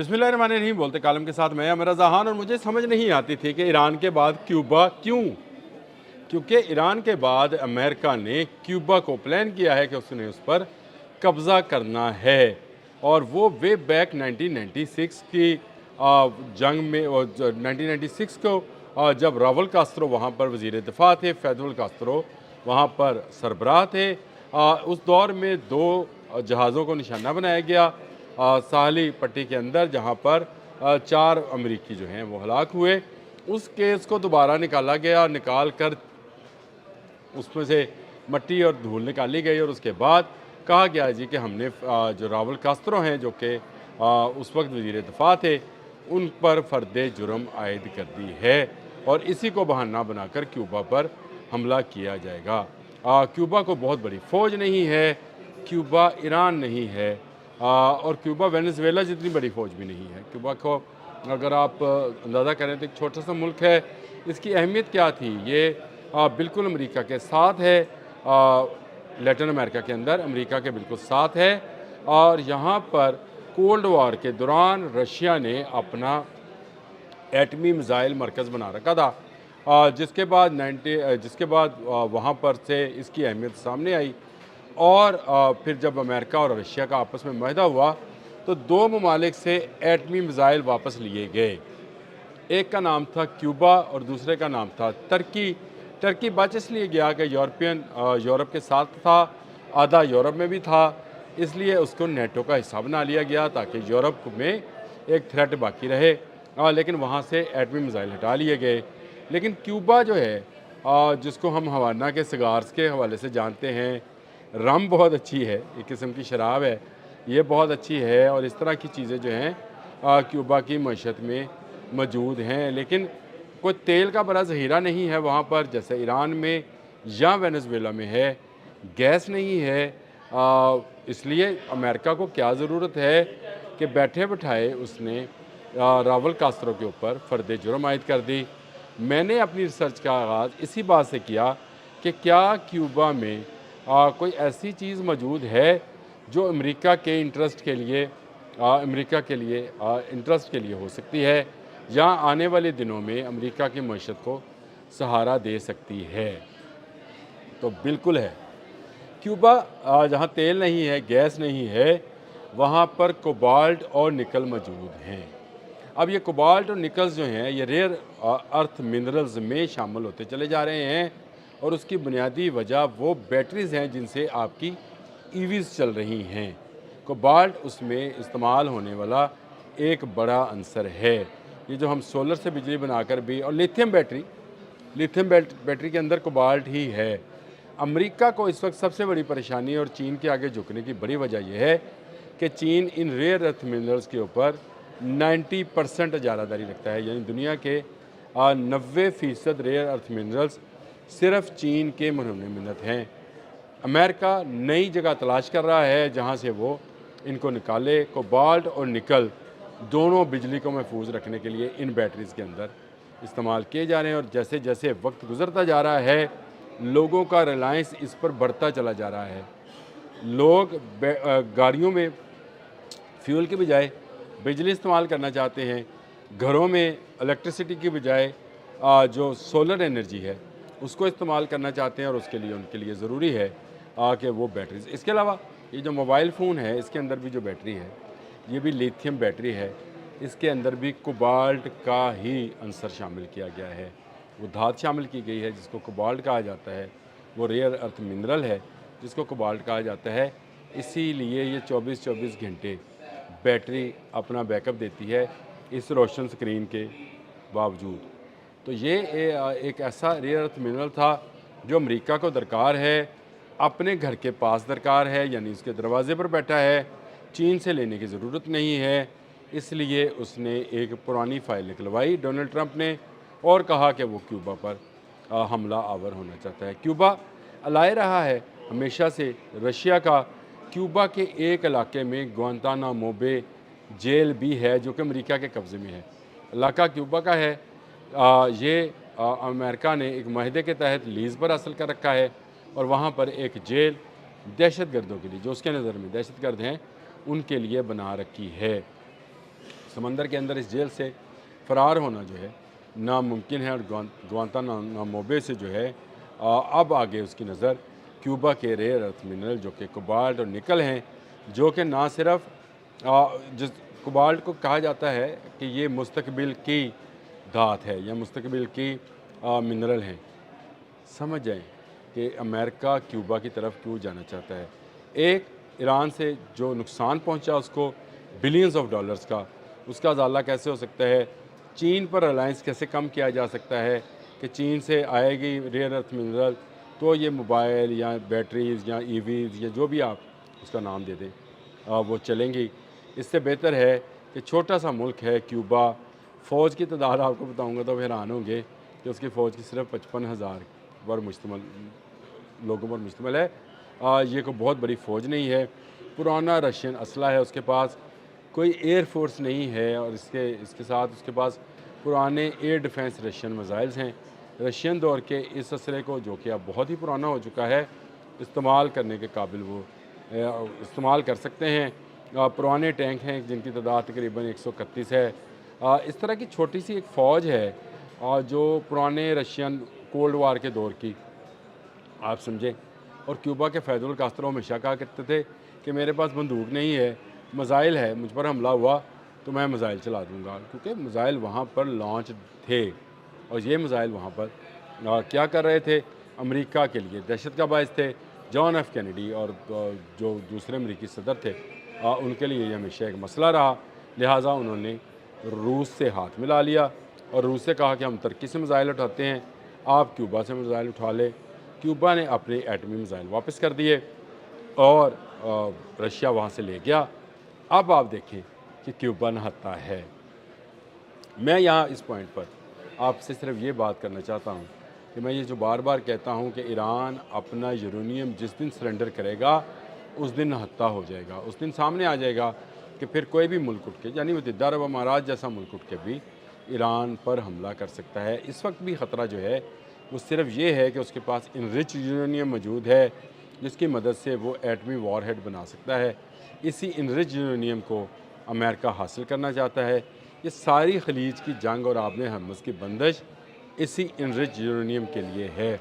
बिस्मिल्लाहिर्रहमानिर्रहीम बोलते कालम के साथ मैं अमरा जहान। और मुझे समझ नहीं आती थी कि ईरान के बाद क्यूबा क्यों, क्योंकि ईरान के बाद अमेरिका ने क्यूबा को प्लान किया है कि उसने उस पर कब्ज़ा करना है। और वो वे बैक 1996 की जंग में 1996 को जब रावल कास्त्रो वहाँ पर वज़ीर दिफा थे, फेडरल कास्त्रो वहाँ पर सरबराह थे, उस दौर में दो जहाज़ों को निशाना बनाया गया साहली पट्टी के अंदर, जहाँ पर 4 अमरीकी जो हैं वो हलाक हुए। उस केस को दोबारा निकाला गया, निकाल कर उसमें से मट्टी और धूल निकाली गई और उसके बाद कहा गया जी कि हमने जो रावल कास्त्रो हैं जो कि उस वक्त वज़ीर दिफा थे, उन पर फ़र्द जुर्म आयद कर दी है और इसी को बहाना बनाकर क्यूबा पर हमला किया जाएगा। क्यूबा को बहुत बड़ी फ़ौज नहीं है, क्यूबा ईरान नहीं है, और क्यूबा वेनेजुएला जितनी बड़ी फ़ौज भी नहीं है। क्यूबा को अगर आप अंदाज़ा करें तो एक छोटा सा मुल्क है। इसकी अहमियत क्या थी? ये बिल्कुल अमेरिका के साथ है, लैटिन अमेरिका के अंदर अमेरिका के बिल्कुल साथ है। और यहाँ पर कोल्ड वार के दौरान रशिया ने अपना एटमी मिज़ाइल मरकज़ बना रखा था, जिसके बाद वहाँ पर से इसकी अहमियत सामने आई। और फिर जब अमेरिका और रशिया का आपस में मुआहदा हुआ तो दो ममालिक से एटमी मिज़ाइल वापस लिए गए। एक का नाम था क्यूबा और दूसरे का नाम था टर्की। टर्की बच इसलिए गया कि यूरोप के साथ था, आधा यूरोप में भी था, इसलिए उसको नेटो का हिस्सा बना लिया गया ताकि यूरोप में एक थ्रेट बाकी रहे। लेकिन वहाँ से एटमी मिज़ाइल हटा लिए गए। लेकिन क्यूबा जो है, जिसको हम हवाना के सिगार्स के हवाले से जानते हैं, रम बहुत अच्छी है, एक किस्म की शराब है, ये बहुत अच्छी है और इस तरह की चीज़ें जो हैं क्यूबा की मईशत में मौजूद हैं। लेकिन कोई तेल का बड़ा ज़हीरा नहीं है वहाँ पर, जैसे ईरान में या वेनेजुएला में है। गैस नहीं है, इसलिए अमेरिका को क्या ज़रूरत है कि बैठे बिठाए उसने रावल कास्त्रो के ऊपर फ़र्द जुर्म आयद कर दी। मैंने अपनी रिसर्च का आगाज़ इसी बात से किया कि क्या क्यूबा में कोई ऐसी चीज़ मौजूद है जो अमेरिका के इंटरेस्ट के लिए इंटरेस्ट के लिए हो सकती है या आने वाले दिनों में अमेरिका की मईशत को सहारा दे सकती है। तो बिल्कुल है, क्यूबा जहाँ तेल नहीं है, गैस नहीं है, वहाँ पर कोबाल्ट और निकल मौजूद हैं। अब ये कोबाल्ट और निकल्स जो हैं ये रेयर अर्थ मिनरल्स में शामिल होते चले जा रहे हैं और उसकी बुनियादी वजह वो बैटरीज़ हैं जिनसे आपकी ईवीज़ चल रही हैं। कोबाल्ट उसमें इस्तेमाल होने वाला एक बड़ा अंसर है। ये जो हम सोलर से बिजली बनाकर भी, और लिथियम बैटरी के अंदर कोबाल्ट ही है। अमेरिका को इस वक्त सबसे बड़ी परेशानी और चीन के आगे झुकने की बड़ी वजह यह है कि चीन इन रेयर अर्थ मिनरल्स के ऊपर 90% इजारादारी रखता है, यानी दुनिया के 90% रेयर अर्थ मिनरल्स सिर्फ चीन के मरहून मिन्नत हैं। अमेरिका नई जगह तलाश कर रहा है जहां से वो इनको निकाले। कोबाल्ट और निकल दोनों बिजली को महफूज रखने के लिए इन बैटरीज़ के अंदर इस्तेमाल किए जा रहे हैं और जैसे जैसे वक्त गुजरता जा रहा है लोगों का रिलायंस इस पर बढ़ता चला जा रहा है। लोग गाड़ियों में फ्यूल के बजाय बिजली इस्तेमाल करना चाहते हैं, घरों में इलेक्ट्रिसिटी की बजाय जो सोलर एनर्जी है उसको इस्तेमाल करना चाहते हैं और उसके लिए उनके लिए ज़रूरी है कि वो बैटरीज। इसके अलावा ये जो मोबाइल फ़ोन है इसके अंदर भी जो बैटरी है ये भी लिथियम बैटरी है, इसके अंदर भी कोबाल्ट का ही अंसर शामिल किया गया है। वो धात शामिल की गई है जिसको कोबाल्ट कहा जाता है, वो रेयर अर्थ मिनरल है जिसको कोबाल्ट कहा जाता है। इसीलिए ये 24-24 घंटे बैटरी अपना बैकअप देती है इस रोशन स्क्रीन के बावजूद। तो ये एक ऐसा रेयर अर्थ मिनरल था जो अमेरिका को दरकार है, अपने घर के पास दरकार है, यानी उसके दरवाज़े पर बैठा है, चीन से लेने की ज़रूरत नहीं है। इसलिए उसने एक पुरानी फ़ाइल निकलवाई डोनाल्ड ट्रंप ने और कहा कि वो क्यूबा पर हमला आवर होना चाहता है। क्यूबा अलाए रहा है हमेशा से रशिया का। क्यूबा के एक इलाके में गुआंतानामो बे जेल भी है जो कि अमेरिका के कब्ज़े में है। इलाका क्यूबा का है। अमेरिका ने एक माहदे के तहत लीज़ पर हासिल कर रखा है और वहाँ पर एक जेल दहशत गर्दों के लिए, जो उसके नज़र में दहशत गर्द हैं, उनके लिए बना रखी है। समंदर के अंदर इस जेल से फ़रार होना जो है नामुमकिन है, और ग्वांतानामो से जो है अब आगे उसकी नज़र क्यूबा के रेयर अर्थ मिनरल जो कि कोबाल्ट और निकल हैं, जो कि ना सिर्फ जिस कोबाल्ट को कहा जाता है कि ये मुस्तकबिल की धात है या मुस्तकबिल की मिनरल हैं। समझ जाएं कि अमेरिका क्यूबा की तरफ क्यों जाना चाहता है। एक, ईरान से जो नुकसान पहुंचा उसको बिलियंस ऑफ डॉलर्स का, उसका अजाला कैसे हो सकता है। चीन पर रिलायंस कैसे कम किया जा सकता है कि चीन से आएगी रेयर अर्थ मिनरल तो ये मोबाइल या बैटरीज़ या ईवीज़ या जो भी आप उसका नाम दे दें वो चलेंगी। इससे बेहतर है कि छोटा सा मुल्क है क्यूबा, फ़ौज की तादाद आपको बताऊंगा तो हैरान होंगे कि उसकी फ़ौज की सिर्फ 55,000 पर मुश्तमिल लोगों पर मुश्तमिल है। ये कोई बहुत बड़ी फ़ौज नहीं है, पुराना रशियन असला है उसके पास, कोई एयर फोर्स नहीं है, और इसके साथ उसके पास पुराने एयर डिफेंस रशियन मिसाइल्स हैं। रशियन दौर के इस असले को, जो कि अब बहुत ही पुराना हो चुका है, इस्तेमाल करने के काबिल वो इस्तेमाल कर सकते हैं। पुराने टैंक हैं जिनकी तादाद तकरीबन 131 है। इस तरह की छोटी सी एक फ़ौज है जो पुराने रशियन कोल्ड वार के दौर की आप समझें। और क्यूबा के फैजुल कास्त्रो हमेशा कहा करते थे कि मेरे पास बंदूक नहीं है, मिसाइल है, मुझ पर हमला हुआ तो मैं मिसाइल चला दूंगा, क्योंकि मिसाइल वहाँ पर लॉन्च थे। और ये मिसाइल वहाँ पर क्या कर रहे थे, अमेरिका के लिए दहशत का बायस थे। जॉन एफ कैनेडी और जो दूसरे अमेरिकी सदर थे उनके लिए ये हमेशा एक मसला रहा। लिहाजा उन्होंने रूस से हाथ मिला लिया और रूस से कहा कि हम तुर्की से मिसाइल उठाते हैं, आप क्यूबा से मिसाइल उठा ले। क्यूबा ने अपने एटमी मिसाइल वापस कर दिए और रशिया वहाँ से ले गया। अब आप देखें कि क्यूबा नहाता है। मैं यहाँ इस पॉइंट पर आपसे सिर्फ ये बात करना चाहता हूँ कि मैं ये जो बार बार कहता हूँ कि ईरान अपना यूरेनियम जिस दिन सरेंडर करेगा उस दिन नहाता हो जाएगा। उस दिन सामने आ जाएगा कि फिर कोई भी मुल्क उठ के, यानी मुत्तहिदा अरब अमारात जैसा मुल्क उठ के भी ईरान पर हमला कर सकता है। इस वक्त भी ख़तरा जो है वो सिर्फ ये है कि उसके पास इनरिच यूरेनियम मौजूद है जिसकी मदद से वो एटमी वॉरहेड बना सकता है। इसी इनरिच यूरेनियम को अमेरिका हासिल करना चाहता है। ये सारी खलीज की जंग और आबने हरमज़ की बंदिश इसी इनरिच यूरेनियम के लिए है।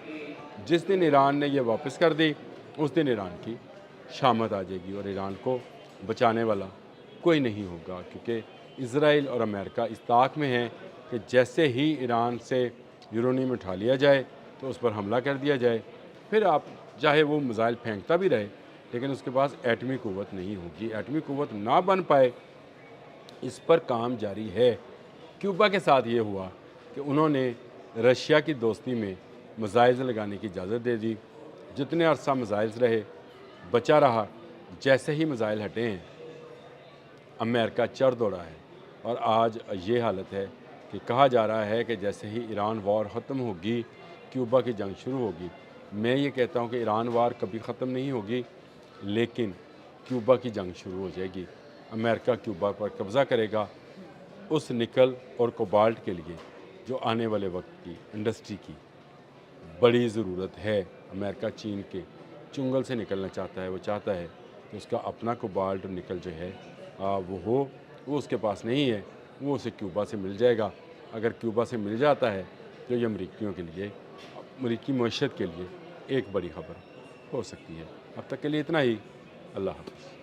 जिस दिन ईरान ने यह वापस कर दी उस दिन ईरान की शामत आ जाएगी और ईरान को बचाने वाला कोई नहीं होगा, क्योंकि इज़राइल और अमेरिका इस ताक में हैं कि जैसे ही ईरान से यूरेनियम उठा लिया जाए तो उस पर हमला कर दिया जाए। फिर आप चाहे वो मिसाइल फेंकता भी रहे लेकिन उसके पास एटमी क़ुव्वत नहीं होगी। एटमी क़ुव्वत ना बन पाए इस पर काम जारी है। क्यूबा के साथ ये हुआ कि उन्होंने रशिया की दोस्ती में मिसाइल्स लगाने की इजाज़त दे दी। जितने अरसा मिसाइल्स रहे बचा रहा, जैसे ही मिसाइल हटे हैं अमेरिका चढ़ दौड़ा है। और आज ये हालत है कि कहा जा रहा है कि जैसे ही ईरान वार ख़त्म होगी क्यूबा की जंग शुरू होगी। मैं ये कहता हूँ कि ईरान वार कभी ख़त्म नहीं होगी, लेकिन क्यूबा की जंग शुरू हो जाएगी। अमेरिका क्यूबा पर कब्ज़ा करेगा। उस निकल और कोबाल्ट के लिए जो आने वाले वक्त की इंडस्ट्री की बड़ी ज़रूरत है। अमेरिका चीन के चुंगल से निकलना चाहता है। वो चाहता है कि उसका अपना कोबाल्ट और निकल जो है वो उसके पास नहीं है, वो उसे क्यूबा से मिल जाएगा। अगर क्यूबा से मिल जाता है तो ये अमरीकियों के लिए, अमरीकी मईशत के लिए एक बड़ी खबर हो सकती है। अब तक के लिए इतना ही। अल्लाह हाफ़िज़।